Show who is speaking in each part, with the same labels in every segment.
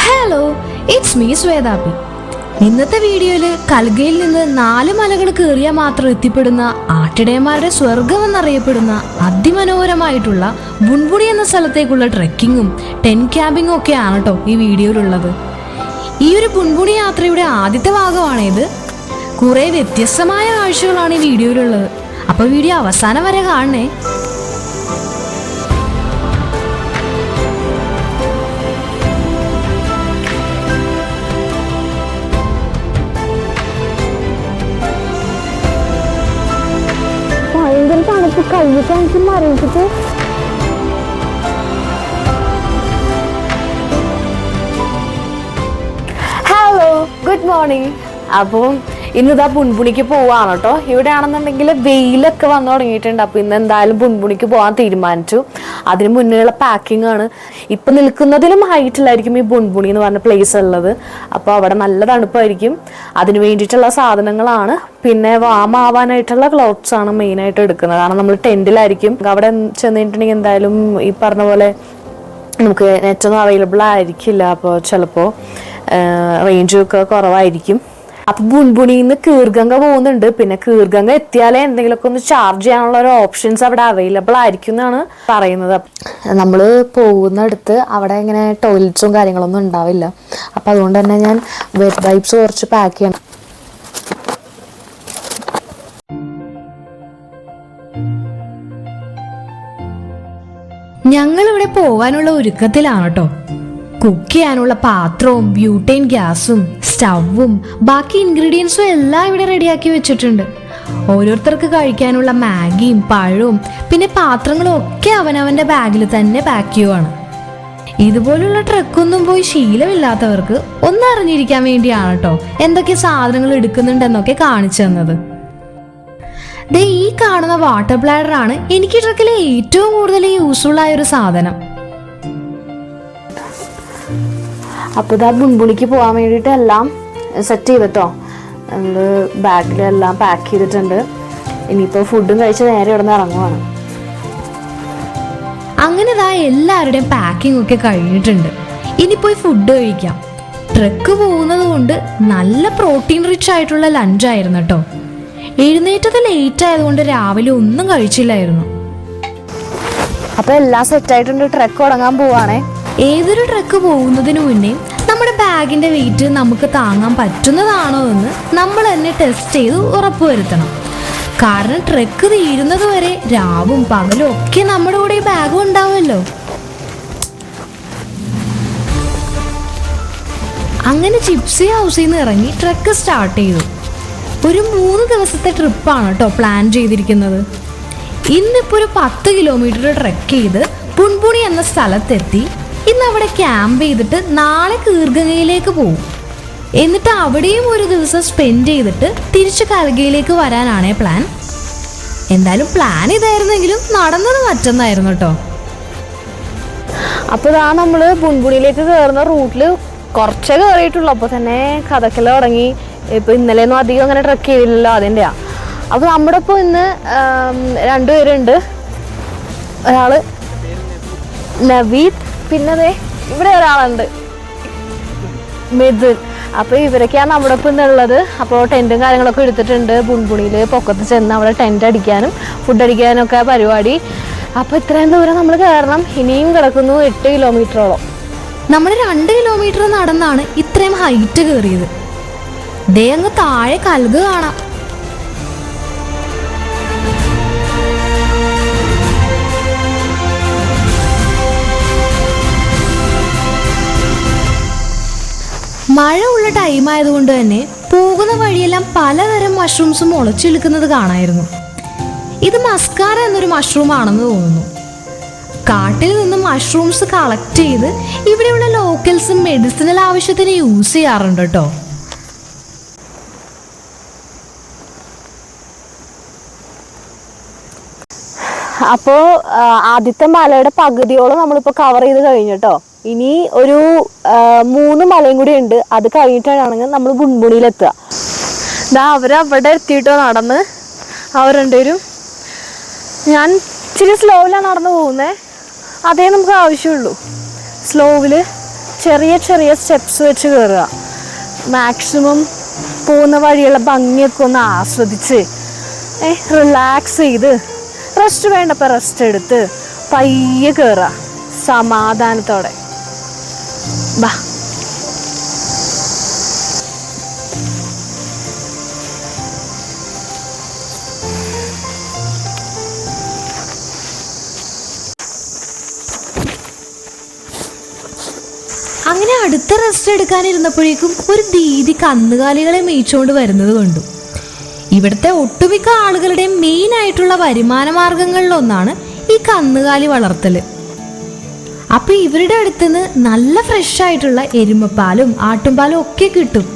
Speaker 1: Hello, it's me ശ്വേതാപി. ഇന്നത്തെ വീഡിയോയിൽ കൽഗയിൽ നിന്ന് 4 മലകൾ കയറിയാൽ മാത്രം എത്തിപ്പെടുന്ന ആട്ടിടയന്മാരുടെ സ്വർഗം എന്നറിയപ്പെടുന്ന അതിമനോഹരമായിട്ടുള്ള ബുൺബുണി എന്ന സ്ഥലത്തേക്കുള്ള ട്രെക്കിങ്ങും ടെന്റ് ക്യാമ്പിങ്ങും ഒക്കെയാണ് കേട്ടോ ഈ വീഡിയോയിലുള്ളത്. ഈ ഒരു ബുൺബുണി യാത്രയുടെ ആദ്യത്തെ ഭാഗമാണിത്. കുറേ വ്യത്യസ്തമായ കാഴ്ചകളാണ് ഈ വീഡിയോയിലുള്ളത്. അപ്പോൾ വീഡിയോ അവസാനം വരെ കാണണേ.
Speaker 2: ഭയങ്കര തണുപ്പ് കഴിഞ്ഞിട്ട് മറിയിച്ചിട്ട് ഹലോ, ഗുഡ് മോർണിംഗ്. അപ്പം ഇന്നിതാ ബുൺബുണിക്ക് പോവാണ് കേട്ടോ. ഇവിടെ ആണെന്നുണ്ടെങ്കിൽ വെയിലൊക്കെ വന്നു തുടങ്ങിയിട്ടുണ്ട്. അപ്പോൾ ഇന്ന് എന്തായാലും ബുൺബുണിക്ക് പോകാൻ തീരുമാനിച്ചു. അതിന് മുന്നേയുള്ള പാക്കിംഗ് ആണ്. ഇപ്പം നിൽക്കുന്നതിലും ഹൈറ്റിലായിരിക്കും ഈ ബുൺബുണി എന്ന് പറഞ്ഞ പ്ലേസ് ഉള്ളത്. അപ്പോൾ അവിടെ നല്ല തണുപ്പായിരിക്കും. അതിന് വേണ്ടിയിട്ടുള്ള സാധനങ്ങളാണ്, പിന്നെ വാമാവാനായിട്ടുള്ള ക്ലോത്ത്സ് ആണ് മെയിനായിട്ട് എടുക്കുന്നത്. കാരണം നമ്മൾ ടെൻറ്റിലായിരിക്കും. അവിടെ ചെന്നിട്ടുണ്ടെങ്കിൽ എന്തായാലും ഈ പറഞ്ഞ പോലെ നമുക്ക് നെറ്റൊന്നും അവൈലബിൾ ആയിരിക്കില്ല. അപ്പോൾ ചിലപ്പോൾ റേഞ്ചൊക്കെ കുറവായിരിക്കും. അപ്പൊ ബുൺബുണിയിൽ നിന്ന് കീർഗംഗ പോകുന്നുണ്ട്. പിന്നെ കീർഗംഗ എത്തിയാലേ എന്തെങ്കിലുമൊക്കെ ഒന്ന് ചാർജ് ചെയ്യാനുള്ള ഒരു ഓപ്ഷൻസ് അവിടെ അവൈലബിൾ ആയിരിക്കും എന്നാണ് പറയുന്നത്. നമ്മൾ പോകുന്നിടത്ത് അവിടെ ഇങ്ങനെ ടോയ്ലറ്റ്സും കാര്യങ്ങളൊന്നും ഉണ്ടാവില്ല. അപ്പം അതുകൊണ്ട് തന്നെ ഞാൻ വെറ്റ് വൈപ്സ് കുറച്ച് പാക്ക് ചെയ്യണം.
Speaker 1: ഞങ്ങളിവിടെ പോവാനുള്ള ഒരുക്കത്തിലാണ് കേട്ടോ. കുക്ക് ചെയ്യാനുള്ള പാത്രവും ബ്യൂട്ടൈൻ ഗ്യാസും സ്റ്റവും ബാക്കി ഇൻഗ്രീഡിയൻസും എല്ലാം ഇവിടെ റെഡിയാക്കി വെച്ചിട്ടുണ്ട്. ഓരോരുത്തർക്ക് കഴിക്കാനുള്ള മാഗിയും പഴവും പിന്നെ പാത്രങ്ങളും ഒക്കെ അവനവൻ്റെ ബാഗിൽ തന്നെ പാക്ക് ചെയ്യുവാണ്. ഇതുപോലുള്ള ട്രക്കൊന്നും പോയി ശീലമില്ലാത്തവർക്ക് ഒന്നറിഞ്ഞിരിക്കാൻ വേണ്ടിയാണ് കേട്ടോ എന്തൊക്കെ സാധനങ്ങൾ എടുക്കുന്നുണ്ടെന്നൊക്കെ കാണിച്ചു തന്നത്. ദേ ഈ കാണുന്ന വാട്ടർ ബ്ലാഡറാണ് എനിക്ക് ട്രക്കിലെ ഏറ്റവും കൂടുതൽ യൂസ്ഫുൾ ആയ ഒരു സാധനം.
Speaker 2: അപ്പോൾ ഇതാ ബുൺബുണിക്ക് പോകാൻ വേണ്ടിയിട്ട് എല്ലാം സെറ്റ് ചെയ്തിട്ടോ. നമ്മൾ ബാഗിലെല്ലാം പാക്ക് ചെയ്തിട്ടുണ്ട്. ഇനിയിപ്പോൾ ഫുഡും കഴിച്ച് നേരെ ഇവിടെ നിന്ന് ഇറങ്ങുവാണ്.
Speaker 1: അങ്ങനെ ഇതാ എല്ലാവരുടെയും പാക്കിംഗ് ഒക്കെ കഴിഞ്ഞിട്ടുണ്ട്. ഇനി പോയി ഫുഡ് കഴിക്കാം. ട്രക്ക് പോകുന്നത് കൊണ്ട് നല്ല പ്രോട്ടീൻ റിച്ച് ആയിട്ടുള്ള ലഞ്ചായിരുന്നു കേട്ടോ. എഴുന്നേറ്റത് ലേറ്റ് ആയതുകൊണ്ട് രാവിലെ ഒന്നും കഴിച്ചില്ലായിരുന്നു.
Speaker 2: അപ്പോൾ എല്ലാം സെറ്റായിട്ടുണ്ട്. ട്രക്ക് തുടങ്ങാൻ പോവാണേ.
Speaker 1: ഏതൊരു ട്രക്ക് പോകുന്നതിന് മുന്നേ നമ്മുടെ ബാഗിന്റെ വെയിറ്റ് നമുക്ക് താങ്ങാൻ പറ്റുന്നതാണോ എന്ന് നമ്മൾ തന്നെ ടെസ്റ്റ് ചെയ്ത് ഉറപ്പുവരുത്തണം. കാരണം ട്രക്ക് തീരുന്നത് വരെ രാവും പകലും ഒക്കെ നമ്മുടെ കൂടെ ഈ ബാഗും ഉണ്ടാവുമല്ലോ. അങ്ങനെ ജിപ്സി ഹൗസിൽ നിന്ന് ഇറങ്ങി ട്രക്ക് സ്റ്റാർട്ട് ചെയ്തു. ഒരു 3 ദിവസത്തെ ട്രിപ്പാണ് കേട്ടോ പ്ലാൻ ചെയ്തിരിക്കുന്നത്. ഇന്നിപ്പോൾ ഒരു 10 കിലോമീറ്റർ ട്രെക്ക് ചെയ്ത് ബുൺബുണി എന്ന സ്ഥലത്തെത്തി. ഇന്ന് അവിടെ ക്യാമ്പ് ചെയ്തിട്ട് നാളെ കീർഗംഗയിലേക്ക് പോകും. എന്നിട്ട് അവിടെയും ഒരു ദിവസം സ്പെൻഡ് ചെയ്തിട്ട് തിരിച്ച് കൽഗയിലേക്ക് വരാനാണേ പ്ലാൻ. എന്തായാലും പ്ലാൻ ഇതായിരുന്നെങ്കിലും നടന്നത് മറ്റൊന്നായിരുന്നു കേട്ടോ.
Speaker 2: അപ്പോൾ ഇതാ നമ്മൾ ബുൺബുണിയിലേക്ക് കയറുന്ന റൂട്ടിൽ കുറച്ചേ കയറിയിട്ടുള്ളൂ. അപ്പോൾ തന്നെ കഥക്കെല്ലാം തുടങ്ങി. ഇപ്പോൾ ഇന്നലെയൊന്നും അധികം അങ്ങനെ ട്രെക്ക് ചെയ്തില്ലല്ലോ, അതിൻ്റെയാ. അപ്പോൾ നമ്മുടെ ഇപ്പോൾ ഇന്ന് 2 പേരുണ്ട്. ഒരാൾ നവീദ്, പിന്നെ അതെ ഇവിടെ ഒരാളുണ്ട് മിഥുൻ. അപ്പോൾ ഇവരൊക്കെയാണ് നമ്മുടെ ഒപ്പം ഇന്നുള്ളത്. അപ്പോൾ ടെൻറ്റും കാര്യങ്ങളൊക്കെ എടുത്തിട്ടുണ്ട്. ബുൺബുണിയിൽ പൊക്കത്ത് ചെന്ന് അവിടെ ടെൻറ്റ് അടിക്കാനും ഫുഡ് അടിക്കാനും ഒക്കെ പരിപാടി. അപ്പോൾ ഇത്രയും ദൂരം നമ്മൾ കയറണം. ഇനിയും കിടക്കുന്നു 8 കിലോമീറ്ററോളം.
Speaker 1: നമ്മൾ 2 കിലോമീറ്റർ നടന്നാണ് ഇത്രയും ഹൈറ്റ് കയറിയത്. ദേ അങ്ങ് താഴെ കൽഗ് കാണാം. മഴ ഉള്ള ടൈം ആയതുകൊണ്ട് തന്നെ പോകുന്ന വഴിയെല്ലാം പലതരം മഷ്റൂംസും മുളച്ചെടുക്കുന്നത് കാണായിരുന്നു. ഇത് മസ്കാര എന്നൊരു മഷ്റൂം ആണെന്ന് തോന്നുന്നു. കാട്ടിൽ നിന്ന് മഷ്റൂംസ് കളക്ട് ചെയ്ത് ഇവിടെയുള്ള ലോക്കൽസും മെഡിസിനൽ ആവശ്യത്തിന് യൂസ് ചെയ്യാറുണ്ട് കേട്ടോ.
Speaker 2: അപ്പോൾ ആദ്യത്തെ മലയുടെ പകുതിയോളം നമ്മളിപ്പോൾ കവർ ചെയ്ത് കഴിഞ്ഞിട്ടോ. ഇനി ഒരു 3 മലയും കൂടി ഉണ്ട്. അത് കഴിഞ്ഞിട്ടാണെങ്കിൽ നമ്മൾ ബുൺബുണിയിലെത്തുക. ഇതാ അവരവിടെ എത്തിയിട്ടോ നടന്ന്. അവർ രണ്ടുപേരും. ഞാൻ ഇച്ചിരി സ്ലോയിലാണ് നടന്നു പോകുന്നത്. അതേ നമുക്ക് ആവശ്യമുള്ളൂ. സ്ലോവില് ചെറിയ ചെറിയ സ്റ്റെപ്സ് വെച്ച് കയറുക. മാക്സിമം പോകുന്ന വഴിയുള്ള ഭംഗിയൊക്കെ ഒന്ന് ആസ്വദിച്ച് റിലാക്സ് ചെയ്ത് റെസ്റ്റ് വേണ്ടപ്പോൾ റെസ്റ്റ് എടുത്ത് പയ്യെ കയറുക സമാധാനത്തോടെ. ബാ.
Speaker 1: അങ്ങനെ അടുത്ത റെസ്റ്റ് എടുക്കാനിരുന്നപ്പോഴേക്കും ഒരു ദീദി കന്നുകാലികളെ മേയിച്ചുകൊണ്ട് വരുന്നത് കണ്ടു. ഇവിടുത്തെ ഒട്ടുമിക്ക ആളുകളുടെയും മെയിൻ ആയിട്ടുള്ള വരുമാന മാർഗങ്ങളിലൊന്നാണ് ഈ കന്നുകാലി വളർത്തല്. അപ്പൊ ഇവരുടെ അടുത്തുനിന്ന് നല്ല ഫ്രഷ് ആയിട്ടുള്ള എരുമപ്പാലും ആട്ടുംപാലും ഒക്കെ കിട്ടും.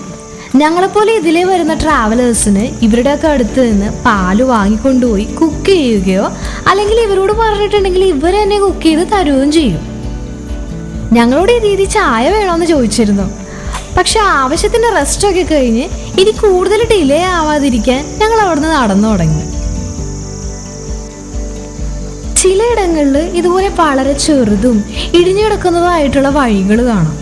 Speaker 1: ഞങ്ങളെപ്പോലെ ഇതിലേ വരുന്ന ട്രാവലേഴ്സിന് ഇവരുടെയൊക്കെ അടുത്ത് നിന്ന് പാല് വാങ്ങിക്കൊണ്ടുപോയി കുക്ക് ചെയ്യുകയോ അല്ലെങ്കിൽ ഇവരോട് പറഞ്ഞിട്ടുണ്ടെങ്കിൽ ഇവർ തന്നെ കുക്ക് ചെയ്ത് തരുകയും ചെയ്യും. ഞങ്ങളോട് ഈ രീതി ചായ വേണമെന്ന് ചോദിച്ചിരുന്നു. പക്ഷെ ആവശ്യത്തിന് റെസ്റ്റൊക്കെ കഴിഞ്ഞ് ഇനി കൂടുതൽ ഡിലേ ആവാതിരിക്കാൻ ഞങ്ങൾ അവിടുന്ന് നടന്നു തുടങ്ങി. ചിലയിടങ്ങളിൽ ഇതുപോലെ വളരെ ചെറുതും ഇടിഞ്ഞു കിടക്കുന്നതായിട്ടുള്ള വഴികൾ കാണാം.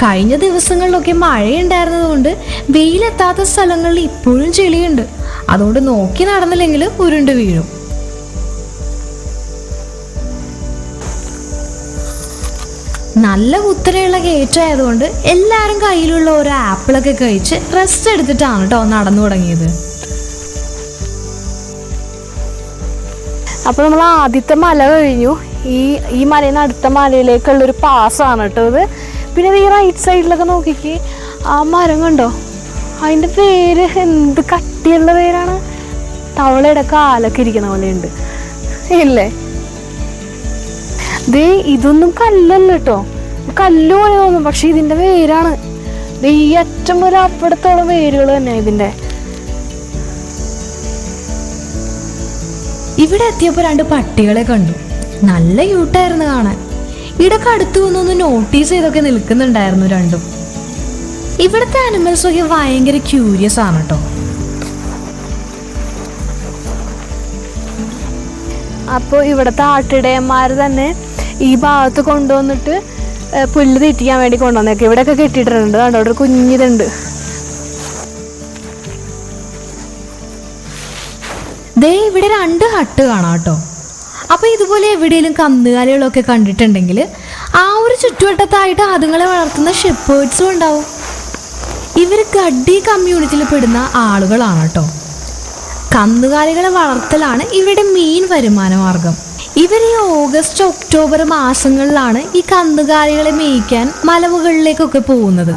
Speaker 1: കഴിഞ്ഞ ദിവസങ്ങളിലൊക്കെ മഴയുണ്ടായിരുന്നത് കൊണ്ട് വെയിലെത്താത്ത സ്ഥലങ്ങളിൽ ഇപ്പോഴും ചെളിയുണ്ട്. അതുകൊണ്ട് നോക്കി നടന്നില്ലെങ്കിൽ ഉരുണ്ട് വീഴും. നല്ല കുത്തനെയുള്ള കയറ്റമായതുകൊണ്ട് എല്ലാവരും കയ്യിലുള്ള ഓരോ ആപ്പിളൊക്കെ കഴിച്ച് റെസ്റ്റ് എടുത്തിട്ടാണ് കേട്ടോ നടന്നു തുടങ്ങിയത്.
Speaker 2: അപ്പോൾ നമ്മൾ ആദ്യത്തെ മല കഴിഞ്ഞു. ഈ മലയിൽ നിന്ന് അടുത്ത മലയിലേക്കുള്ളൊരു പാസ്സാണ് കേട്ടോ ഇത്. പിന്നെ ഈ റൈറ്റ് സൈഡിലൊക്കെ നോക്കിക്ക് ആ മരം കണ്ടോ, അതിൻ്റെ പേര് എന്ത് കട്ടിയുള്ള പേരാണ്. തവളയുടെ കാലൊക്കെ ഇരിക്കുന്ന പോലെ ഉണ്ട് ഇല്ലേ? ദേ ഇതൊന്നും കല്ലല്ല കേട്ടോ, കല്ല് പോലെ തോന്നും, പക്ഷെ ഇതിന്റെ വേരാണ്. ഈ അറ്റം ഒരു അപ്പുറത്തോളം വേരുകൾ തന്നെ ഇതിന്റെ.
Speaker 1: ഇവിടെ എത്തിയപ്പോൾ 2 പട്ടികളെ കണ്ടു. നല്ല ക്യൂട്ടായിരുന്നു കാണാൻ. ഇടയ്ക്ക് അടുത്ത് വന്നൊന്ന് നോട്ടീസ് ചെയ്തൊക്കെ നിൽക്കുന്നുണ്ടായിരുന്നു രണ്ടും. ഇവിടുത്തെ ആനിമൽസ് ഒക്കെ ഭയങ്കര ക്യൂരിയസ് ആണ് കേട്ടോ.
Speaker 2: അപ്പോൾ ഇവിടുത്തെ ആട്ടിടയന്മാർ തന്നെ ഈ ഭാഗത്ത് കൊണ്ടുവന്നിട്ട് പുല്ല് തീറ്റിക്കാൻ വേണ്ടി കൊണ്ടുവന്നേക്കെ. ഇവിടെയൊക്കെ കെട്ടിയിട്ടുണ്ട്. കണ്ടോ, അവിടെ ഒരു കുഞ്ഞിതുണ്ട്.
Speaker 1: ദേ ഇവിടെ 2 ഹട്ട് കാണാം കേട്ടോ. അപ്പോൾ ഇതുപോലെ എവിടെയെങ്കിലും കന്നുകാലികളൊക്കെ കണ്ടിട്ടുണ്ടെങ്കിൽ ആ ഒരു ചുറ്റുവട്ടത്തായിട്ട് അതുങ്ങളെ വളർത്തുന്ന ഷെപ്പേർഡ്സും ഉണ്ടാവും. ഇവർ ഗഡ്ഡി കമ്മ്യൂണിറ്റിയിൽ പെടുന്ന ആളുകളാണ് കേട്ടോ. കന്നുകാലികളെ വളർത്തലാണ് ഇവരുടെ മെയിൻ വരുമാന മാർഗം. ഇവർ ഈ ഓഗസ്റ്റ് ഒക്ടോബർ മാസങ്ങളിലാണ് ഈ കന്നുകാലികളെ മേയ്ക്കാൻ മലമുകളിലേക്കൊക്കെ പോകുന്നത്.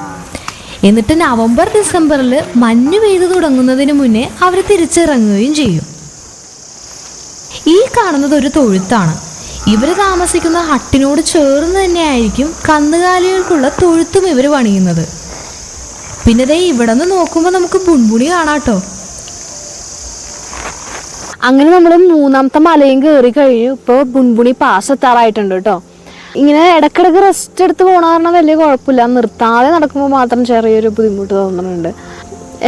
Speaker 1: എന്നിട്ട് നവംബർ ഡിസംബറിൽ മഞ്ഞ് പെയ്തു തുടങ്ങുന്നതിന് മുന്നേ അവർ തിരിച്ചിറങ്ങുകയും ചെയ്യും. ഈ കാണുന്നത് ഒരു തൊഴുത്താണ്. ഇവർ താമസിക്കുന്ന ഹട്ടിനോട് ചേർന്ന് തന്നെയായിരിക്കും കന്നുകാലികൾക്കുള്ള തൊഴുത്തും ഇവർ പണിയുന്നത്. പിന്നെ ദേ ഇവിടെ നിന്ന് നോക്കുമ്പോൾ നമുക്ക് ബുൺബുണി കാണാട്ടോ.
Speaker 2: അങ്ങനെ നമ്മൾ 3ാമത്തെ മലയും കയറി കഴിഞ്ഞു. ഇപ്പോൾ ബുൺബുണി പാസ് എത്താറായിട്ടുണ്ട് കേട്ടോ. ഇങ്ങനെ ഇടയ്ക്കിടയ്ക്ക് റെസ്റ്റ് എടുത്ത് പോകണ കാരണം വലിയ കുഴപ്പമില്ല. നിർത്താതെ നടക്കുമ്പോൾ മാത്രം ചെറിയൊരു ബുദ്ധിമുട്ട് തോന്നുന്നുണ്ട്.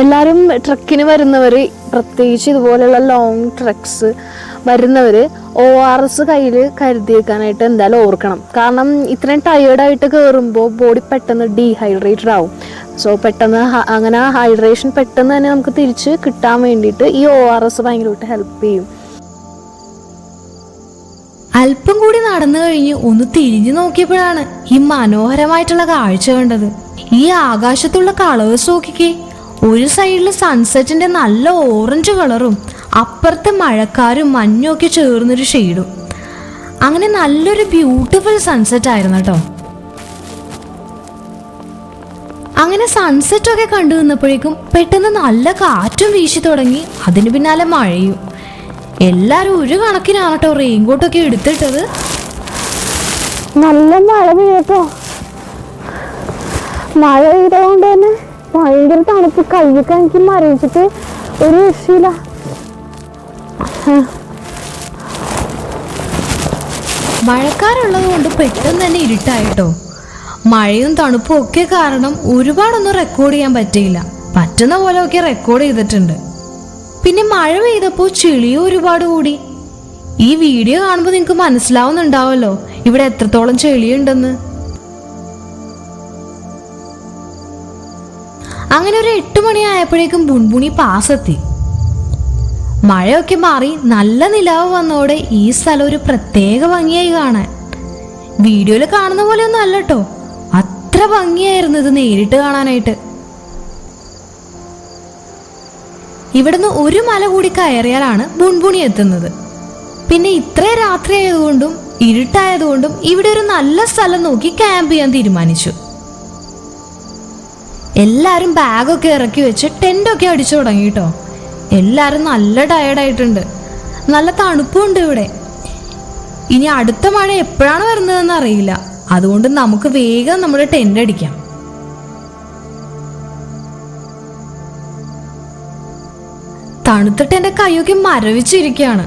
Speaker 2: എല്ലാവരും ട്രക്കിന് വരുന്നവർ, പ്രത്യേകിച്ച് ഇതുപോലെയുള്ള ലോങ് ട്രക്സ് വരുന്നവർ ORS കയ്യിൽ കരുതി വെക്കാനായിട്ട് എന്തായാലും ഓർക്കണം. കാരണം ഇത്രയും ടയേർഡായിട്ട് കയറുമ്പോൾ ബോഡി പെട്ടെന്ന് ഡീഹൈഡ്രേറ്റഡ് ആവും. സോ പെട്ടെന്ന് അങ്ങനെ ഹൈഡ്രേഷൻ പെട്ടെന്ന് തന്നെ നമുക്ക് തിരിച്ച് കിട്ടാൻ വേണ്ടിയിട്ട് ഈ ORS ഭയങ്കരമായിട്ട് ഹെൽപ്പ് ചെയ്യും.
Speaker 1: അല്പം കൂടി നടന്നു കഴിഞ്ഞ് ഒന്ന് തിരിഞ്ഞു നോക്കിയപ്പോഴാണ് ഈ മനോഹരമായിട്ടുള്ള കാഴ്ച കണ്ടത്. ഈ ആകാശത്തുള്ള കളേഴ്സ് നോക്കിക്കേ. ഒരു സൈഡിൽ സൺസെറ്റിന്റെ നല്ല ഓറഞ്ച് കളറും അപ്പുറത്തെ മഴക്കാരും മഞ്ഞും ഒക്കെ ചേർന്നൊരു ഷെയ്ഡും. അങ്ങനെ നല്ലൊരു ബ്യൂട്ടിഫുൾ സൺസെറ്റ് ആയിരുന്നു കേട്ടോ. അങ്ങനെ സൺസെറ്റ് ഒക്കെ കണ്ടു നിന്നപ്പോഴേക്കും പെട്ടെന്ന് നല്ല കാറ്റും വീശി തുടങ്ങി. അതിന് പിന്നാലെ മഴയും. എല്ലാവരും ഒരു കണക്കിനാണ് കേട്ടോ റെയിൻകോട്ടൊക്കെ എടുത്തിട്ടത്.
Speaker 2: നല്ല മഴ പെയ്യട്ടോ. മഴ പെയ്തതുകൊണ്ട് തന്നെ ഭയങ്കര തണുപ്പ്. കൈയൊക്കെ എനിക്ക് മരവിച്ചിട്ട് ഒരു രക്ഷയില്ല.
Speaker 1: മഴക്കാരുള്ളത് കൊണ്ട് പെട്ടെന്ന് തന്നെ ഇരുട്ടായിട്ടോ. മഴയും തണുപ്പും ഒക്കെ കാരണം ഒരുപാടൊന്നും റെക്കോർഡ് ചെയ്യാൻ പറ്റിയില്ല. പറ്റുന്ന പോലെയൊക്കെ റെക്കോർഡ് ചെയ്തിട്ടുണ്ട്. പിന്നെ മഴ പെയ്തപ്പോൾ ചെളിയും ഒരുപാട് കൂടി. ഈ വീഡിയോ കാണുമ്പോൾ നിങ്ങൾക്ക് മനസ്സിലാവുന്നുണ്ടാവല്ലോ ഇവിടെ എത്രത്തോളം ചെളിയുണ്ടെന്ന്. അങ്ങനെ ഒരു 8 മണിയായപ്പോഴേക്കും ബുൺബുണി പാസ് എത്തി. മഴയൊക്കെ മാറി നല്ല നിലാവ് വന്നോടെ ഈ സ്ഥലം ഒരു പ്രത്യേക ഭംഗിയായി കാണാൻ. വീഡിയോയിൽ കാണുന്ന പോലെ ഒന്നും അല്ല കേട്ടോ, അത്ര ഭംഗിയായിരുന്നു ഇത് നേരിട്ട് കാണാനായിട്ട്. ഇവിടുന്ന് ഒരു മല കൂടി കയറിയാലാണ് ബുൺബുണി എത്തുന്നത്. പിന്നെ ഇത്രേ രാത്രി ആയതുകൊണ്ടും ഇരുട്ടായതുകൊണ്ടും ഇവിടെ ഒരു നല്ല സ്ഥലം നോക്കി ക്യാമ്പ് ചെയ്യാൻ തീരുമാനിച്ചു. എല്ലാരും ബാഗൊക്കെ ഇറക്കി വെച്ച് ടെന്റൊക്കെ അടിച്ചു തുടങ്ങി കേട്ടോ. എല്ലാരും നല്ല ടയർഡായിട്ടുണ്ട്, നല്ല തണുപ്പുണ്ട് ഇവിടെ. ഇനി അടുത്ത മഴ എപ്പോഴാണ് വരുന്നതെന്ന് അറിയില്ല, അതുകൊണ്ട് നമുക്ക് വേഗം നമ്മുടെ ടെന്റ് അടിക്കാം. തണുത്തിട്ട് എൻ്റെ കൈയൊക്കെ മരവിച്ചിരിക്കുകയാണ്,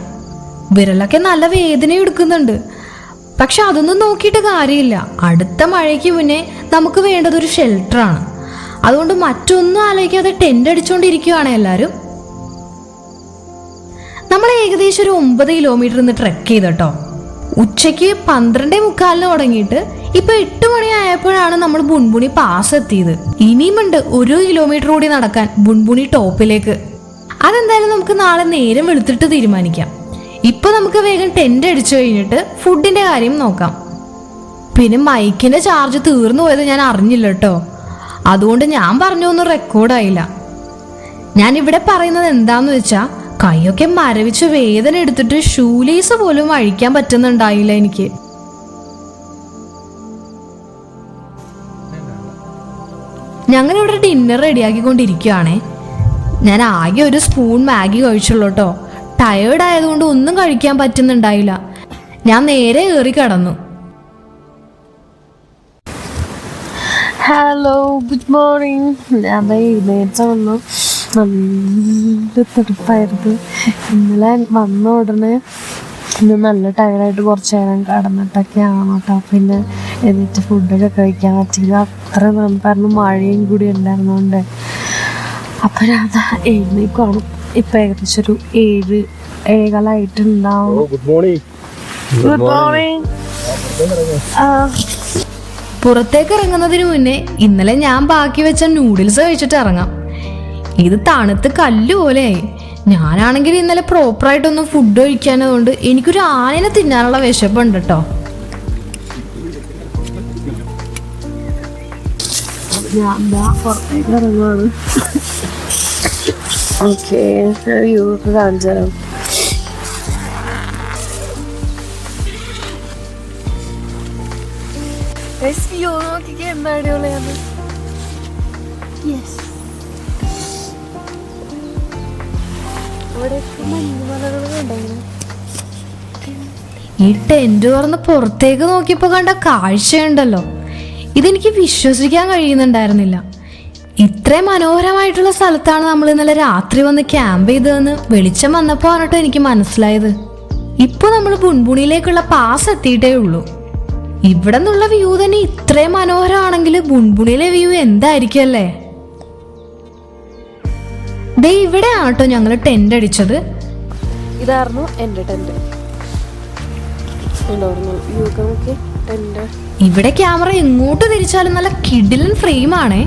Speaker 1: വിരലൊക്കെ നല്ല വേദന എടുക്കുന്നുണ്ട്. പക്ഷെ അതൊന്നും നോക്കിയിട്ട് കാര്യമില്ല, അടുത്ത മഴയ്ക്ക് മുന്നേ നമുക്ക് വേണ്ടത് ഒരു ഷെൽട്ടറാണ്. അതുകൊണ്ട് മറ്റൊന്നും ആലോചിക്കാതെ ടെന്റ് അടിച്ചുകൊണ്ടിരിക്കുകയാണ് എല്ലാവരും. നമ്മൾ ഏകദേശം ഒരു 9 കിലോമീറ്റർ ഇന്ന് ട്രെക്ക് ചെയ്തട്ടോ. ഉച്ചയ്ക്ക് 12:45 തുടങ്ങിയിട്ട് ഇപ്പൊ 8 മണിയായപ്പോഴാണ് നമ്മൾ ബുൺബുണി പാസ് എത്തിയത്. ഇനിയുമുണ്ട് 1 കിലോമീറ്റർ കൂടി നടക്കാൻ ബുൺബുണി ടോപ്പിലേക്ക്. അതെന്തായാലും നമുക്ക് നാളെ നേരം വെളുത്തിട്ട് തീരുമാനിക്കാം. ഇപ്പൊ നമുക്ക് വേഗം ടെന്റ് അടിച്ചു കഴിഞ്ഞിട്ട് ഫുഡിന്റെ കാര്യം നോക്കാം. പിന്നെ മൈക്കിന്റെ ചാർജ് തീർന്നു പോയത് ഞാൻ അറിഞ്ഞില്ല കേട്ടോ, അതുകൊണ്ട് ഞാൻ പറഞ്ഞൊന്നും റെക്കോർഡായില്ല. ഞാൻ ഇവിടെ പറയുന്നത് എന്താന്ന് വെച്ചാ, കൈയൊക്കെ മരവിച്ച് വേദന എടുത്തിട്ട് ഷൂലേസ് പോലും അഴിക്കാൻ പറ്റുന്നുണ്ടായില്ല എനിക്ക്. ഞങ്ങളിവിടെ ഡിന്നർ റെഡിയാക്കിക്കൊണ്ടിരിക്കുകയാണേ. ഞാൻ ആകെ ഒരു സ്പൂൺ മാഗി കഴിച്ചുള്ളൂ കേട്ടോ. ടയേർഡ് ആയതുകൊണ്ട് ഒന്നും കഴിക്കാൻ പറ്റുന്നുണ്ടായില്ല. ഞാൻ നേരെ കയറി കിടന്നു.
Speaker 2: Hello, good morning. ഞാൻ എഴുന്നേറ്റ് വന്നു. നല്ല തണുപ്പായിരുന്നു. ഇന്നലെ വന്ന ഉടനെ ഇന്ന് നല്ല ടയർഡായിട്ട് കുറച്ച് നേരം കിടന്നിട്ടൊക്കെയാണ് കേട്ടോ. പിന്നെ എന്നിട്ട് ഫുഡൊക്കെ കഴിക്കാൻ പറ്റില്ല, അത്ര തണുപ്പായിരുന്നു. മഴയും കൂടി ഉണ്ടായിരുന്നോണ്ട്. അപ്പം ഞാൻ എഴുന്നേക്കുവാണ്. ഇപ്പം ഏകദേശം ഒരു 7-7:15 ഗുഡ് മോർണിംഗ്.
Speaker 1: പുറത്തേക്ക് ഇറങ്ങുന്നതിന് മുന്നേ ഇന്നലെ ഞാൻ ബാക്കി വെച്ച നൂഡിൽസ് കഴിച്ചിട്ട് ഇറങ്ങാം. ഇത് തണുത്ത് കല്ല് പോലെയായി. ഞാനാണെങ്കിൽ ഇന്നലെ പ്രോപ്പറായിട്ടൊന്നും ഫുഡ് കഴിക്കാനതുകൊണ്ട് എനിക്കൊരു ആനനെ തിന്നാനുള്ള വിശപ്പുണ്ട് കേട്ടോ.
Speaker 2: ഞാൻ പുറത്തേക്ക് ഇറങ്ങുവാണ്. ഓക്കെ, വ്യൂ ഒക്കെ കാണിച്ചു തരാം. വ്യൂ നോക്കിക്ക് എന്താ അടിപൊളിയാണ്.
Speaker 1: ഈ ടെന്റ് തുറന്ന് പുറത്തേക്ക് നോക്കിയപ്പോ കണ്ട കാഴ്ചയുണ്ടല്ലോ, ഇതെനിക്ക് വിശ്വസിക്കാൻ കഴിയുന്നുണ്ടായിരുന്നില്ല. ഇത്രയും മനോഹരമായിട്ടുള്ള സ്ഥലത്താണ് നമ്മൾ ഇന്നലെ രാത്രി വന്ന് ക്യാമ്പ് ചെയ്തതെന്ന് വെളിച്ചം വന്നപ്പോ ആണട്ടോ എനിക്ക് മനസ്സിലായത്. ഇപ്പൊ നമ്മൾ ബുൺബുണിയിലേക്കുള്ള പാസ് എത്തിയിട്ടേ ഉള്ളൂ. ഇവിടെ നിന്നുള്ള വ്യൂ തന്നെ ഇത്രയും മനോഹരമാണെങ്കിൽ ബുൺബുണിയിലെ വ്യൂ എന്തായിരിക്കും അല്ലേ. ദേ ഇവിടെയാണ് കേട്ടോ ഞങ്ങൾ ടെന്റ് അടിച്ചത്.
Speaker 2: ഇതായിരുന്നു എൻ്റെ ടെന്റ്.
Speaker 1: ഇവിടെ ക്യാമറ എങ്ങോട്ട് തിരിച്ചാലും നല്ല കിടിലൻ ഫ്രെയിമാണേ.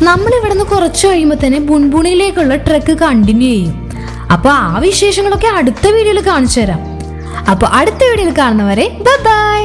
Speaker 1: നമ്മൾ ഇവിടെ നിന്ന് കുറച്ച് കഴിയുമ്പോൾ തന്നെ ബുൺബുണിയിലേക്കുള്ള ട്രെക്ക് കണ്ടിന്യൂ ചെയ്യും. അപ്പോൾ ആ വിശേഷങ്ങളൊക്കെ അടുത്ത വീഡിയോയിൽ കാണിച്ചു തരാം. അപ്പോൾ അടുത്ത വീഡിയോയിൽ കാണുന്നവരെ ബൈ ബൈ.